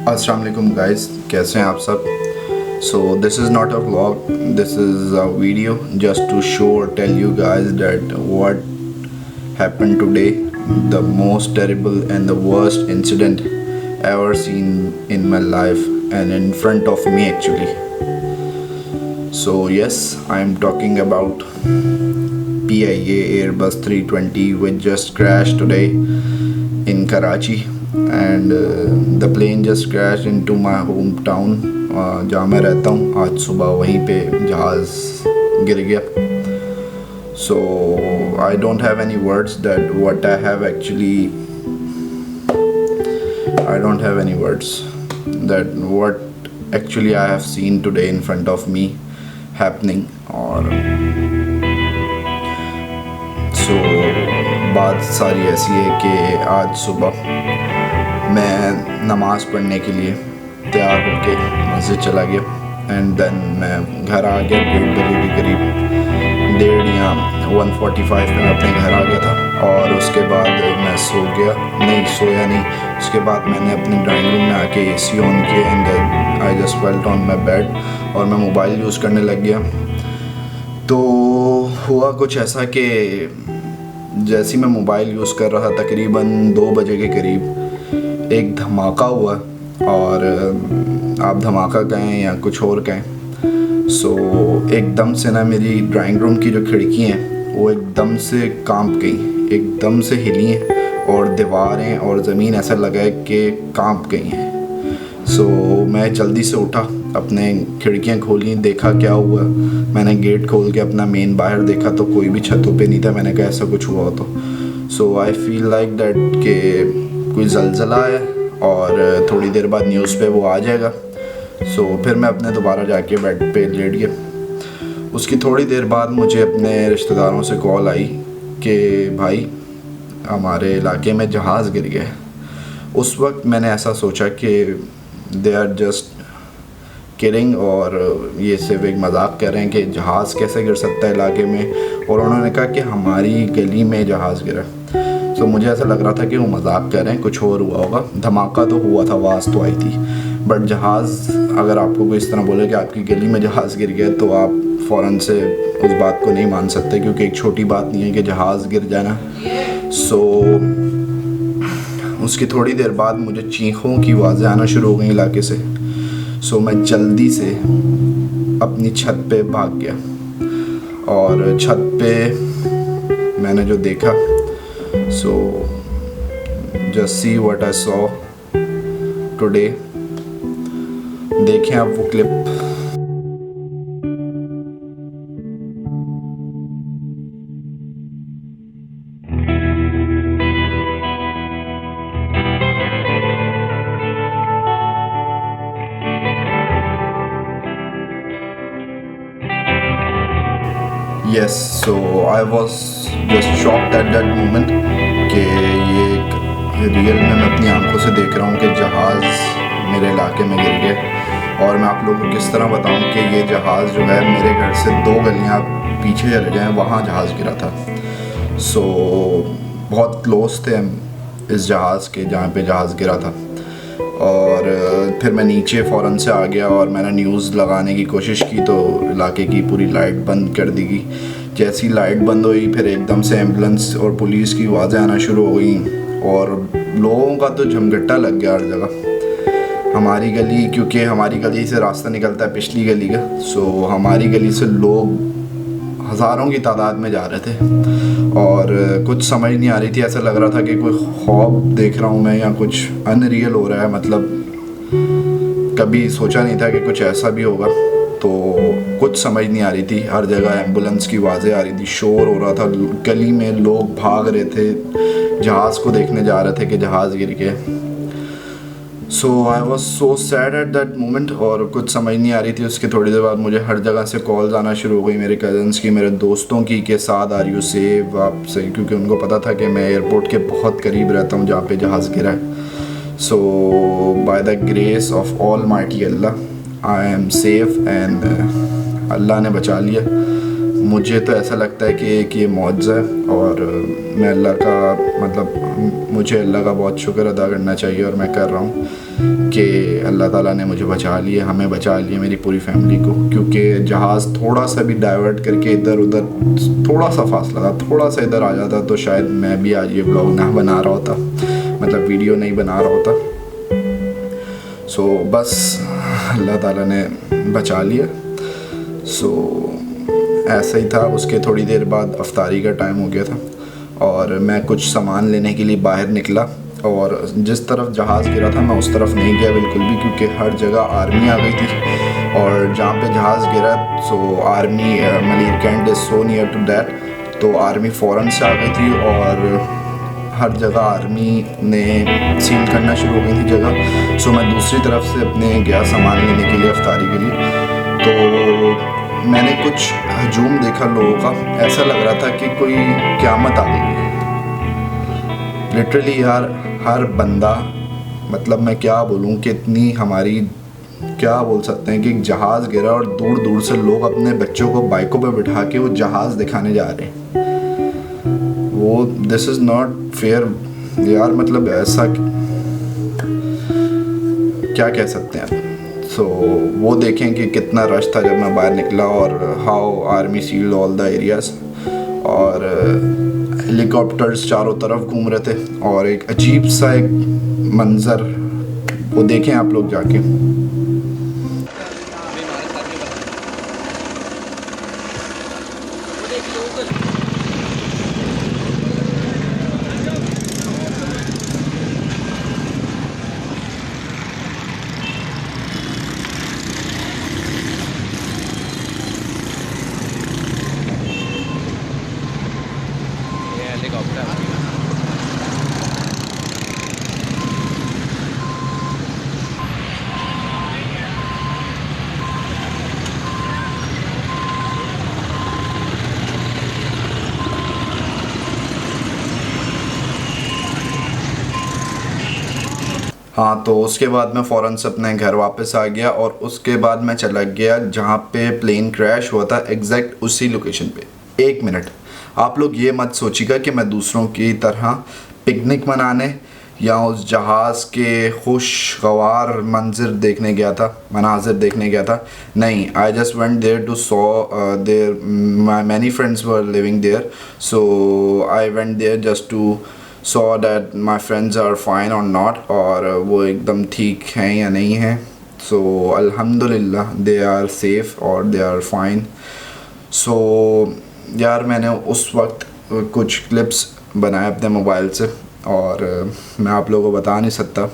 अस्सलाम वालेकुम गाइस, कैसे हैं आप सब। So this is not a vlog, this is a video just to show और tell you guys that what happened today, the most terrible and the worst incident ever seen in my life and in front of me actually. So yes, I am talking about PIA Airbus 320 which just crashed today in Karachi, and the plane just crashed into my hometown जहाँ मैं रहता हूँ। आज सुबह वहीं पे जहाज़ गिर गया। So I don't have any words that what I have actually I don't have any words that what actually I have seen today in front of me happening। और so बात सारी ऐसी है कि आज सुबह मैं नमाज़ पढ़ने के लिए तैयार होके मस्जिद चला गया एंड देन मैं घर आ गया 1:30 बजे के करीब, 1:30 या 1:45 में अपने घर आ गया था। और उसके बाद मैं सो गया, नहीं सोया नहीं। उसके बाद मैंने अपने ड्राइंग रूम में आके AC ऑन किया and then I just welt on my bed और मैं मोबाइल यूज़ करने लग गया। तो हुआ कुछ ऐसा कि जैसे मैं मोबाइल यूज़ कर रहा तकरीबन 2 बजे के करीब एक धमाका हुआ। और आप धमाका कहें या कुछ और कहें, सो एकदम से ना मेरी ड्राइंग रूम की जो खिड़की हैं वो एकदम से कांप गई, एकदम से हिली हैं और दीवारें और ज़मीन ऐसा लगा है कि कांप गई हैं। सो मैं जल्दी से उठा, अपने खिड़कियां खोली, देखा क्या हुआ। मैंने गेट खोल के अपना मेन बाहर देखा तो कोई भी छतों पे नहीं था। मैंने कहा ऐसा कुछ हुआ हो तो। सो आई फील लाइक दैट कि कोई ज़लज़ला है और थोड़ी देर बाद न्यूज़ पे वो आ जाएगा। सो फिर मैं अपने दोबारा जाके बेड पे लेट गया। उसकी थोड़ी देर बाद मुझे अपने रिश्तेदारों से कॉल आई कि भाई हमारे इलाके में जहाज़ गिर गया। उस वक्त मैंने ऐसा सोचा कि दे आर जस्ट किडिंग और ये सिर्फ एक मजाक कर रहे हैं कि जहाज़ कैसे गिर सकता है इलाके में। और उन्होंने कहा कि हमारी गली में जहाज़ गिरा। तो मुझे ऐसा लग रहा था कि वो मजाक कर रहे हैं, कुछ और हुआ होगा। धमाका तो हुआ था, आवाज़ तो आई थी, बट जहाज़ अगर आपको कोई इस तरह बोले कि आपकी गली में जहाज़ गिर गया तो आप फ़ौरन से उस बात को नहीं मान सकते, क्योंकि एक छोटी बात नहीं है कि जहाज़ गिर जाना। सो उसकी थोड़ी देर बाद मुझे चीखों की आवाज़ें आना शुरू हो गई इलाके से। सो मैं जल्दी से अपनी छत पे भाग गया और छत पे मैंने जो देखा, so just see what I saw today. देखें आप वो clip. Yes, so I was just shocked at that moment कि ये एक रियल में मैं अपनी आंखों से देख रहा हूँ कि जहाज़ मेरे इलाके में गिर गया। और मैं आप लोगों को किस तरह बताऊँ कि ये जहाज़ जो है मेरे घर से 2 गलियाँ पीछे चले जाएँ, वहाँ जहाज़ गिरा था। सो बहुत क्लोज थे हम इस जहाज़ के जहाँ पे जहाज़ गिरा था। और फिर मैं नीचे फ़ौरन से आ गया और मैंने न्यूज़ लगाने की कोशिश की तो इलाके की पूरी लाइट बंद कर दी गई। जैसी लाइट बंद हुई फिर एकदम से एम्बुलेंस और पुलिस की आवाज़ें आना शुरू हो गई और लोगों का तो झमघट्टा लग गया हर जगह। हमारी गली, क्योंकि हमारी गली से रास्ता निकलता है पिछली गली का, सो हमारी गली से लोग हज़ारों की तादाद में जा रहे थे और कुछ समझ नहीं आ रही थी। ऐसा लग रहा था कि कोई ख्वाब देख रहा हूँ मैं या कुछ अनरियल हो रहा है। मतलब कभी सोचा नहीं था कि कुछ ऐसा भी होगा। तो कुछ समझ नहीं आ रही थी, हर जगह एम्बुलेंस की आवाज़ें आ रही थी, शोर हो रहा था गली में, लोग भाग रहे थे, जहाज़ को देखने जा रहे थे कि जहाज़ गिर गया। So I was so sad at that moment और कुछ समझ नहीं आ रही थी। उसके थोड़ी देर बाद मुझे हर जगह से कॉल्स आना शुरू हो गई, मेरे कज़न्स की, मेरे दोस्तों की, के साथ आर यू सेव आप सही, क्योंकि उनको पता था कि मैं एयरपोर्ट के बहुत करीब रहता हूँ जहाँ पे जहाज़ गिरा है। So by the grace of almighty Allah I am safe and Allah ने बचा लिया मुझे तो ऐसा लगता है कि ये मौजज़ा है और मैं अल्लाह का मतलब मुझे अल्लाह का बहुत शुक्र अदा करना चाहिए और मैं कर रहा हूँ कि अल्लाह ताला ने मुझे बचा लिया, हमें बचा लिया, मेरी पूरी फैमिली को। क्योंकि जहाज़ थोड़ा सा भी डाइवर्ट करके इधर उधर थोड़ा सा फासला था, थोड़ा सा इधर आ जाता तो शायद मैं भी आज ये ब्लॉग ना बना रहा होता, मतलब वीडियो नहीं बना रहा होता। सो बस अल्लाह ताला ने बचा लिया। सो ऐसा ही था। उसके थोड़ी देर बाद अफ्तारी का टाइम हो गया था और मैं कुछ सामान लेने के लिए बाहर निकला और जिस तरफ जहाज़ गिरा था मैं उस तरफ नहीं गया बिल्कुल भी, क्योंकि हर जगह आर्मी आ गई थी और जहाँ पे जहाज़ गिरा सो army Malir cantt is so near to that, तो आर्मी फ़ौरन से आ गई थी और हर जगह आर्मी ने सील करना शुरू हो गई थी जगह। सो मैं दूसरी तरफ से अपने गया सामान लेने के लिए अफ्तारी के लिए, तो मैंने कुछ हजूम देखा लोगों का, ऐसा लग रहा था कि कोई क़यामत आ गई है लिटरली यार। हर बंदा, मतलब मैं क्या बोलूँ कि इतनी हमारी, क्या बोल सकते हैं कि एक जहाज़ गिरा और दूर दूर से लोग अपने बच्चों को बाइकों पे बिठा के वो जहाज़ दिखाने जा रहे हैं। वो दिस इज़ नॉट फेयर यार, मतलब ऐसा क्या कह सकते हैं। सो वो देखें कि कितना रश था जब मैं बाहर निकला और how army sealed all the areas और हेलीकॉप्टर्स चारों तरफ घूम रहे थे और एक अजीब सा एक मंज़र वो देखें आप लोग जाके। हाँ, तो उसके बाद मैं फ़ौरन से अपने घर वापस आ गया और उसके बाद मैं चला गया जहाँ पे प्लेन क्रैश हुआ था, एग्जैक्ट उसी लोकेशन पे। एक मिनट, आप लोग ये मत सोचिएगा कि मैं दूसरों की तरह पिकनिक मनाने या उस जहाज़ के खुशगवार मंजर देखने गया था, मनाजिर देखने गया था। नहीं, I just went there to saw there my many friends were living there, so I went there just to saw that my friends are fine और नॉट, और वो एकदम ठीक हैं या नहीं हैं। सो अल्हम्दुलिल्लाह दे आर सेफ़ और दे आर फाइन। सो यार मैंने उस वक्त कुछ क्लिप्स बनाए अपने मोबाइल से और मैं आप लोगों को बता नहीं सकता।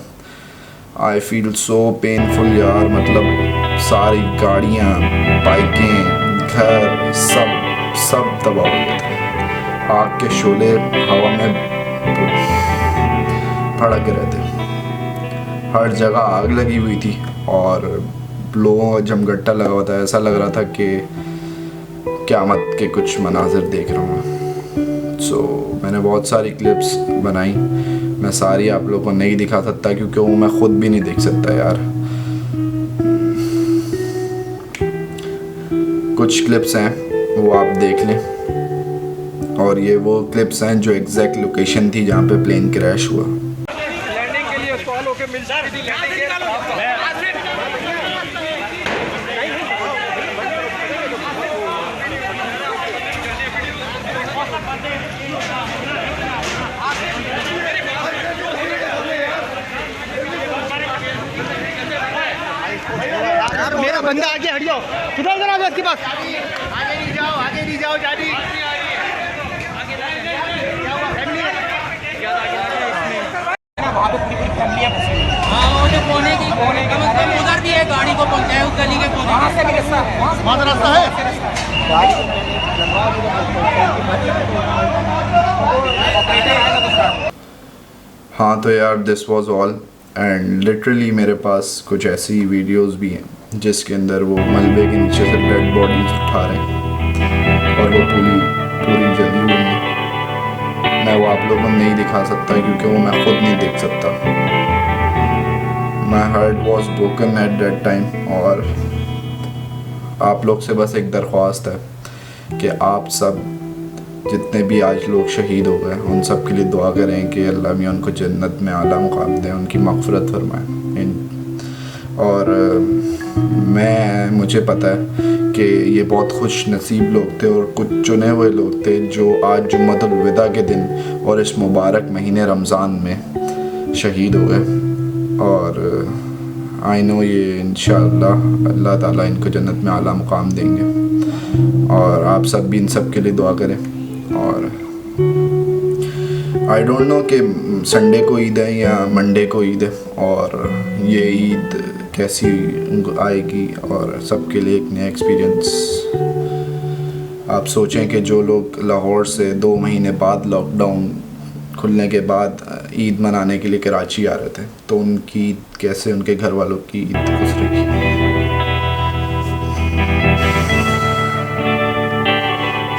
आई फील सो पेनफुल यार, मतलब सारी गाड़ियाँ, बाइकें, घर सब तबाह हो गए थे। आग के शोले हवा में भड़क रहे थे, हर जगह आग लगी हुई थी और लोगों का जमघट्टा लगा हुआ था। ऐसा लग रहा था कि क़यामत के कुछ मनाजिर देख रहा हूँ। सो मैंने बहुत सारी क्लिप्स बनाई, मैं सारी आप लोगों को नहीं दिखा सकता क्योंकि वो मैं ख़ुद भी नहीं देख सकता यार। कुछ क्लिप्स हैं वो आप देख लें, और ये वो क्लिप्स हैं जो एग्जैक्ट लोकेशन थी जहाँ पे प्लेन क्रैश हुआ। लैंडिंग के लिए कॉल होके मिल सकती थी। मेरा बंदा आगे हट जाओ, किधर जरा उसके पास आगे नहीं जाओ, आगे नहीं जाओ जानी। कोने का मतलब उधर भी है, गाड़ी को पहुंचाए उस गली के कोने। वहाँ से भी रास्ता है, वहाँ से रास्ता है। हाँ तो यार this was all and literally मेरे पास कुछ ऐसी वीडियोस भी हैं जिसके अंदर वो मलबे के नीचे से डेड बॉडीज उठा रहे हैं और वो पूरी जली हुई है। मैं वो आप लोगों को नहीं दिखा सकता क्योंकि वो मैं खुद नहीं देख सकता। My heart was broken at that time और आप लोग से बस एक दरख्वास्त है कि आप सब जितने भी आज लोग शहीद हो गए उन सब के लिए दुआ करें कि अल्लाह मियाँ उनको जन्नत में आला मुकाम दें, उनकी मग़फ़िरत फरमाएं। और मुझे पता है कि ये बहुत खुश नसीब लोग थे और कुछ चुने हुए लोग थे जो आज जुम्मतुल विदा के दिन और इस मुबारक महीने रमज़ान में शहीद हो गए। और आई नो ये इंशाअल्लाह अल्लाह ताला इनको जन्नत में आला मुकाम देंगे। और आप सब भी इन सब के लिए दुआ करें। और आई डोंट नो कि संडे को ईद है या मंडे को ईद है और ये ईद कैसी आएगी और सबके लिए एक नया एक्सपीरियंस। आप सोचें कि जो लोग लाहौर से 2 महीने बाद लॉकडाउन खुलने के बाद ईद मनाने के लिए कराची आ रहे थे, तो उनकी ईद कैसे, उनके घर वालों की ईद गुजरेगी।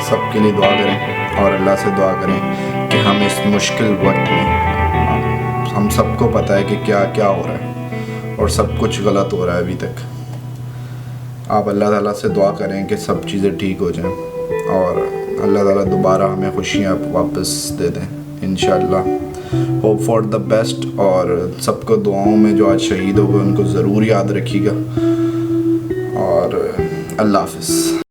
सबके लिए दुआ करें और अल्लाह से दुआ करें कि हम इस मुश्किल वक्त में, हम सबको पता है कि क्या क्या हो रहा है और सब कुछ गलत हो रहा है अभी तक। आप अल्लाह ताला से दुआ करें कि सब चीज़ें ठीक हो जाएं और अल्लाह ताला दोबारा हमें खुशियाँ वापस दे दें इंशाअल्लाह। Hope for the best. और सबको दुआओं में जो आज शहीद हो गए उनको ज़रूर याद रखिएगा। और अल्लाह हाफ़िज़।